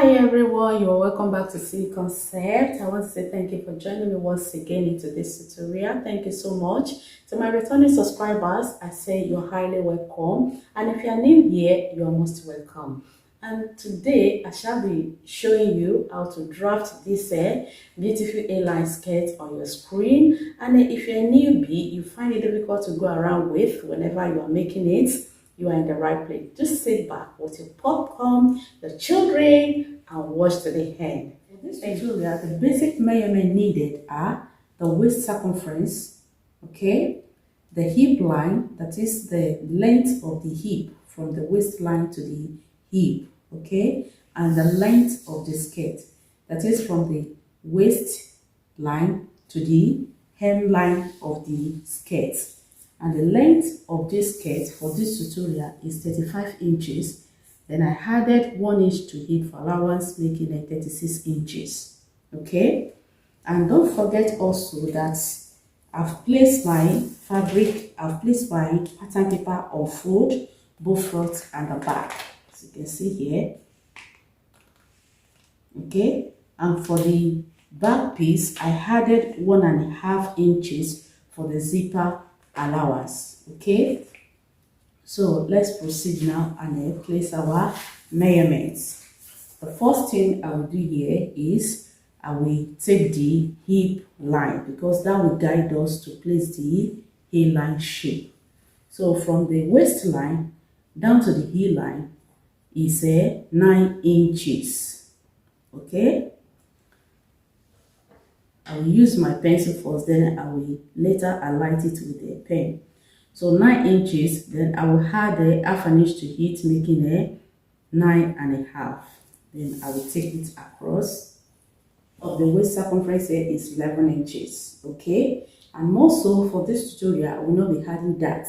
Hi everyone, you're welcome back to C Concept. I want to say thank you for joining me once again into this tutorial. Thank you so much. To my returning subscribers, I say you're highly welcome. And if you're new here, you're most welcome. And today I shall be showing you how to draft this beautiful A-line skirt on your screen. And if you're a newbie, you find it difficult to go around with whenever you are making it, you are in the right place. Just sit back with your popcorn, the children, and watch to the end. For this tutorial, the basic measurement needed are the waist circumference, okay, the hip line, that is the length of the hip from the waistline to the hip, okay, and the length of the skirt, that is from the waistline to the hemline of the skirt. And the length of this skirt for this tutorial is 35 inches. Then I added 1 inch to it for allowance, making it 36 inches. Okay? And don't forget also that I've placed my fabric, I've placed my pattern paper on fold, both front and the back. As you can see here. Okay? And for the back piece, I added 1.5 inches for the zipper allowance. Okay, so let's proceed now and place our measurements. The first thing I will do here is I will take the hip line, because that will guide us to place the A-line shape. So from the waistline down to the heel line is 9 inches. Okay, I will use my pencil first, then I will later highlight it with a pen. So 9 inches, then I will add a half an inch to it, making a 9.5. Then I will take it across. Of the waist circumference here is 11 inches. Okay, and also for this tutorial, I will not be adding that.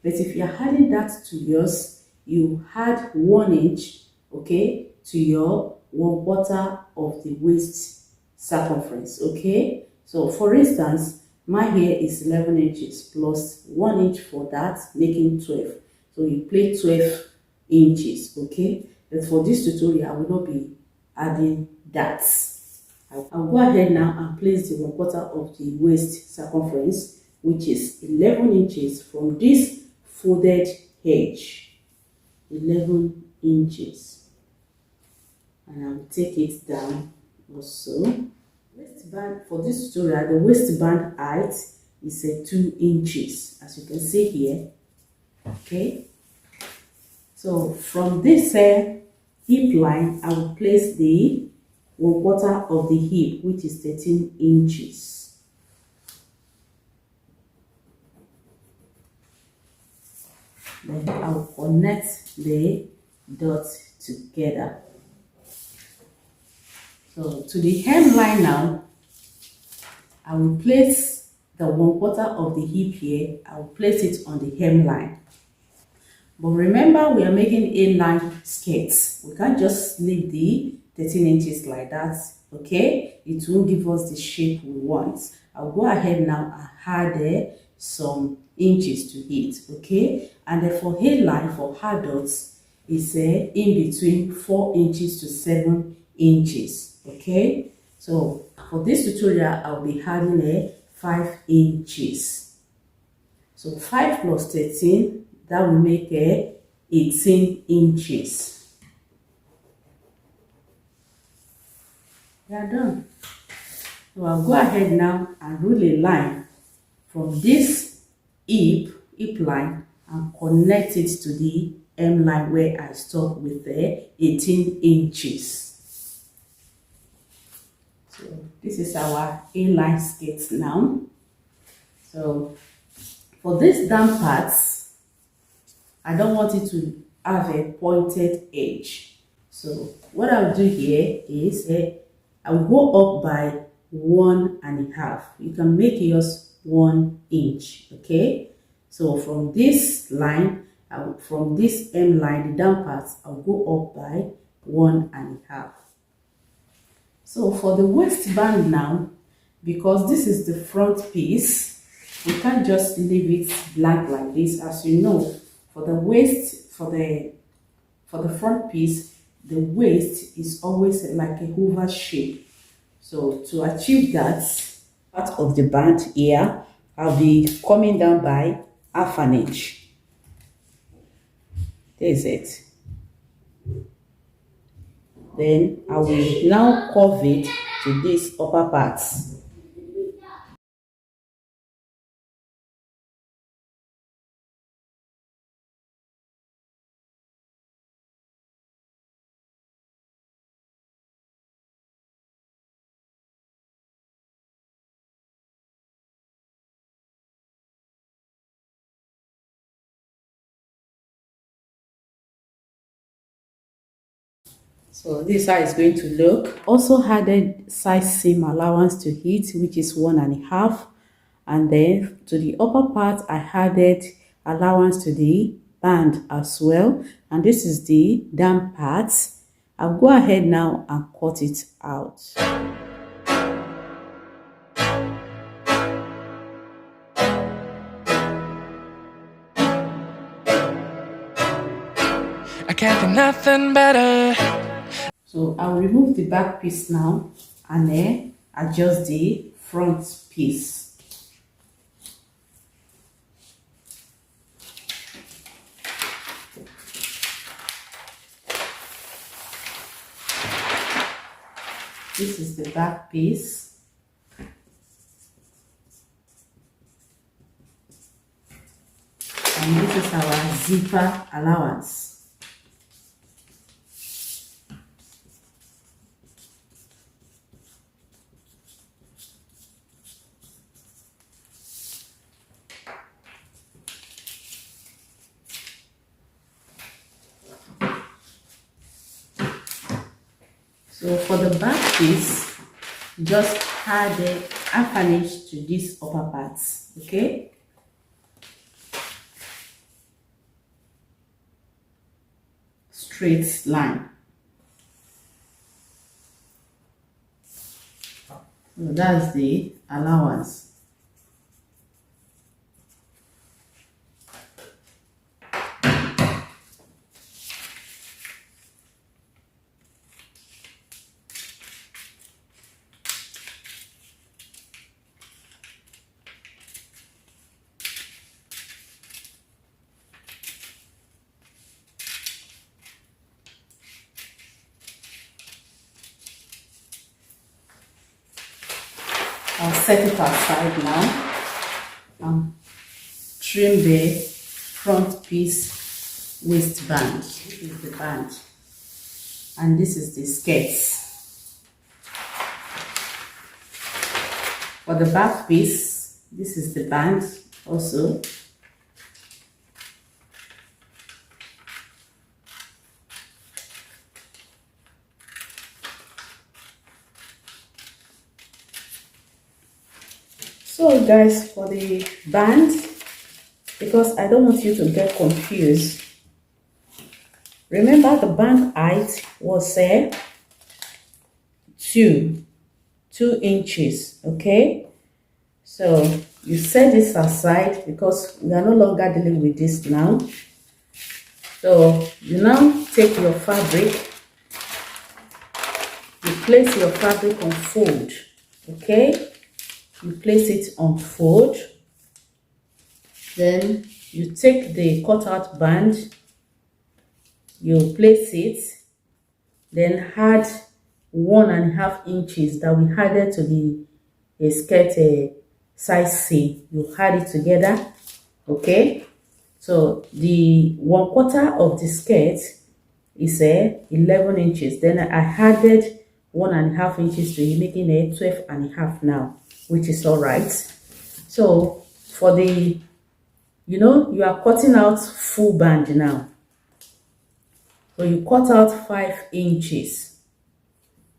But if you are adding that to yours, you add 1 inch, okay, to your 1/4 of the waist circumference. Okay, so for instance, my hair is 11 inches plus 1 inch for that, making 12. So you play 12 inches. Okay, but for this tutorial I will not be adding that. I'll go ahead now and place the 1/4 of the waist circumference, which is 11 inches from this folded edge. 11 inches, and I'll take it down. Also, waistband for this tutorial, the waistband height is 2 inches, as you can see here. Okay, so from this hip line, I will place the 1/4 of the hip, which is 13 inches. Then I will connect the dots together. So to the hemline now, I will place the 1/4 of the hip here. I will place it on the hemline. But remember, we are making A-line skirts. We can't just leave the 13 inches like that. Okay, it won't give us the shape we want. I'll go ahead now and add some inches to it. Okay, and then for A-line for adults is in between 4 inches to 7 inches. Okay, so for this tutorial I'll be adding 5 inches. So 5 plus 13, that will make 18 inches. We are done. So I'll go ahead now and rule a line from this hip line and connect it to the M line where I stop with 18 inches. So this is our A-line skirt now. So for this down part, I don't want it to have a pointed edge. So what I'll do here is I'll go up by 1.5. You can make yours 1 inch. Okay, so from this line, from this M line, the down part, I'll go up by 1.5. So for the waistband now, because this is the front piece, we can't just leave it blank like this. As you know, for the waist, for the front piece, the waist is always like a oval shape. So to achieve that part of the band here, I'll be coming down by half an inch. There's it. Then I will now curve it to this upper part. So this is how it's going to look. Also added size seam allowance to it, which is 1.5, and then to the upper part I added allowance to the band as well, and this is the down part. I'll go ahead now and cut it out. I can't think nothing better. So I'll remove the back piece now and then adjust the front piece. This is the back piece. And this is our zipper allowance. So for the back piece, just add a half an inch to these upper parts, okay? Straight line. So that's the allowance. I'll set it aside now and trim the front piece waistband. This is the band and this is the skirts. For the back piece, this is the band also. So guys, for the band, because I don't want you to get confused, remember the band height was 2 inches, okay? So you set this aside because we are no longer dealing with this now. So you now take your fabric, you place your fabric on fold, okay? You place it on fold, then you take the cutout band, you place it, then add 1.5 inches that we added to the skirt size C. You add it together, okay? So the 1/4 of the skirt is 11 inches. Then I added 1.5 inches to it, making it 12.5 now, which is all right. So for the, you are cutting out full band now. So you cut out 5 inches.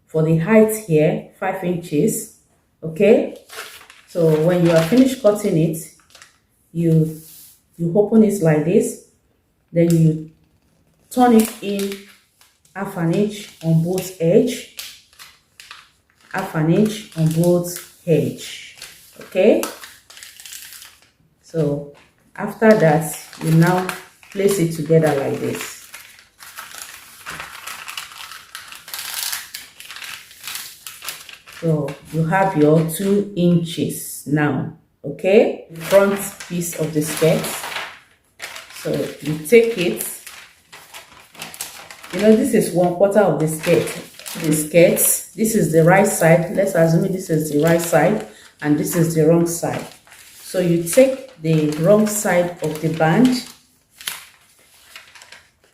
For the height here, 5 inches, okay? So when you are finished cutting it, you open it like this, then you turn it in half an inch on both edge, half an inch on both edge, okay? So after that, you now place it together like this. So you have your 2 inches now, okay? Front piece of the skirt. So you take it. You know, this is 1/4 of the skirt. This is the right side. Let's assume this is the right side and this is the wrong side. So you take the wrong side of the band,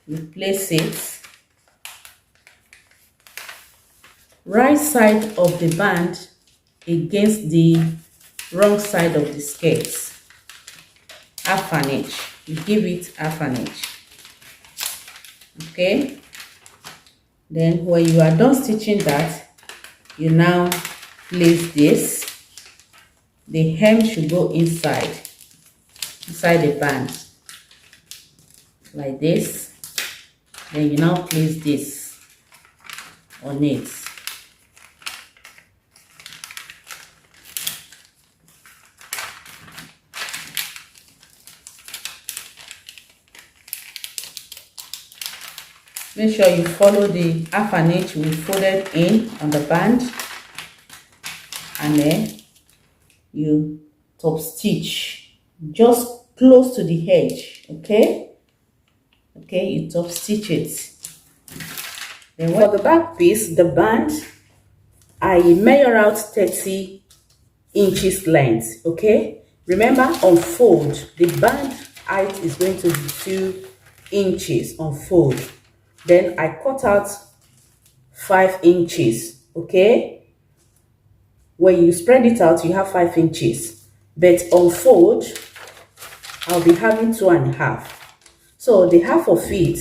you place it. Right side of the band against the wrong side of the skirt. Half an inch. You give it half an inch. Okay. Then when you are done stitching that, you now place this. The hem should go inside the band like this. Then you now place this on it. Make sure you follow the half an inch we folded in on the band, and then you top stitch just close to the edge. Okay, you top stitch it. Then for the back piece, the band, I measure out 30 inches length. Okay, remember, on fold the band height is going to be 2 inches on fold. Then I cut out 5 inches. Okay, when you spread it out, you have 5 inches, but on fold I'll be having 2.5. So the half of it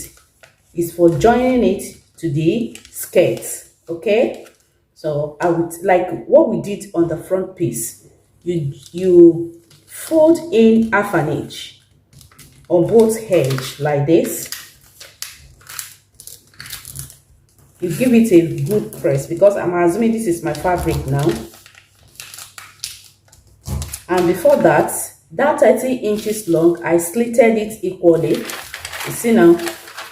is for joining it to the skirt. Okay, so I would like what we did on the front piece. You fold in half an inch on both edges like this. You give it a good press, because I'm assuming this is my fabric now. And before that 30 inches long, I slitted it equally. You see now,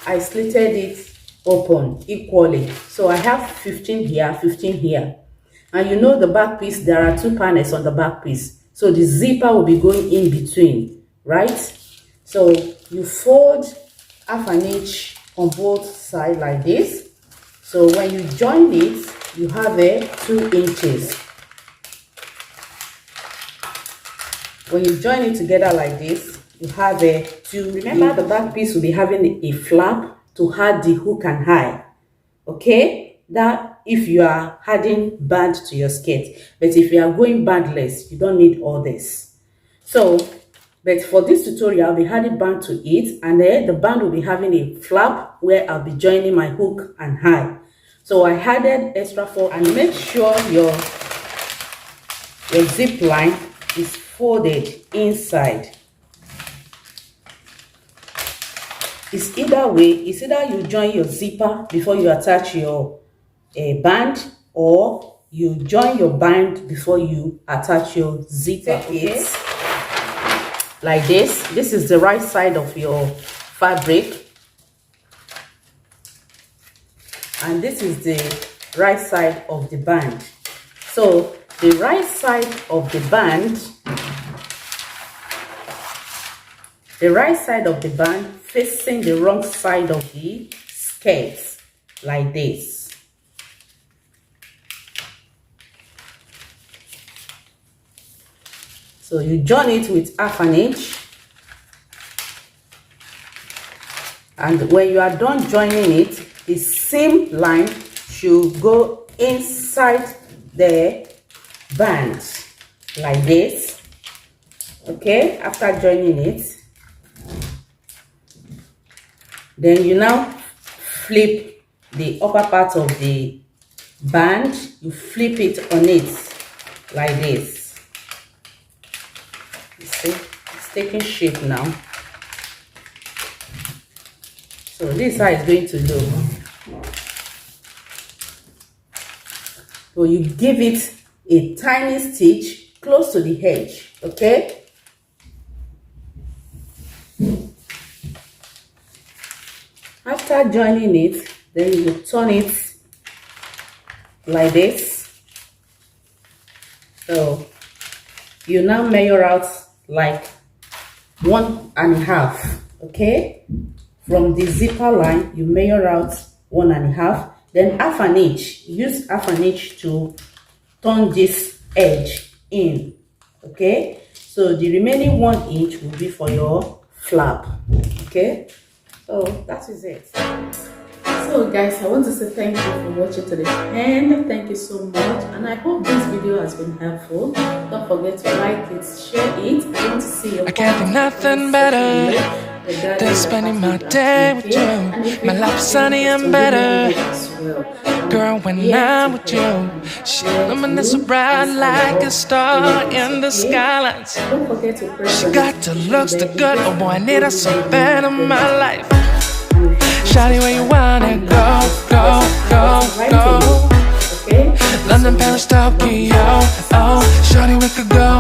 I slitted it open equally. So I have 15 here, 15 here. And you know the back piece, there are 2 panels on the back piece. So the zipper will be going in between, right? So you fold half an inch on both sides like this. So when you join it, you have a 2 inches. When you join it together like this, you have a 2. Remember, the back piece will be having a flap to add the hook and eye. Okay, that if you are adding band to your skirt, but if you are going bandless, you don't need all this. So, but for this tutorial, I'll be adding band to it, and then the band will be having a flap where I'll be joining my hook and eye. So I added extra 4, and make sure your zip line is folded inside. It's either way. It's either you join your zipper before you attach your band, or you join your band before you attach your zipper. Okay, like this. This is the right side of your fabric, and this is the right side of the band. So the right side of the band, facing the wrong side of the skirt like this. So you join it with half an inch, and when you are done joining it, the seam line should go inside the band like this. Okay, after joining it, then you now flip the upper part of the band. You flip it on it like this. You see, it's taking shape now. So this is how it's going to look. So you give it a tiny stitch close to the edge. Okay, after joining it, then you turn it like this. So you now measure out like 1.5, okay? From the zipper line, you measure out 1.5, then half an inch. Use half an inch to turn this edge in, okay? So the remaining 1 inch will be for your flap, okay? So that is it. So guys, I want to say thank you for watching to the end. Thank you so much, and I hope this video has been helpful. Don't forget to like it, share it. I want to see your I can't think nothing better than spending my day with you. My life's sunny and better, girl, when I'm with you. She illuminates so bright like a star in the skylines. Don't forget to press. She got the looks, the good. Oh boy, I need her so bad in my life. Shawty, where you wanna go, go, go, go? Okay. London, Paris, Tokyo. Oh, shawty, we could go.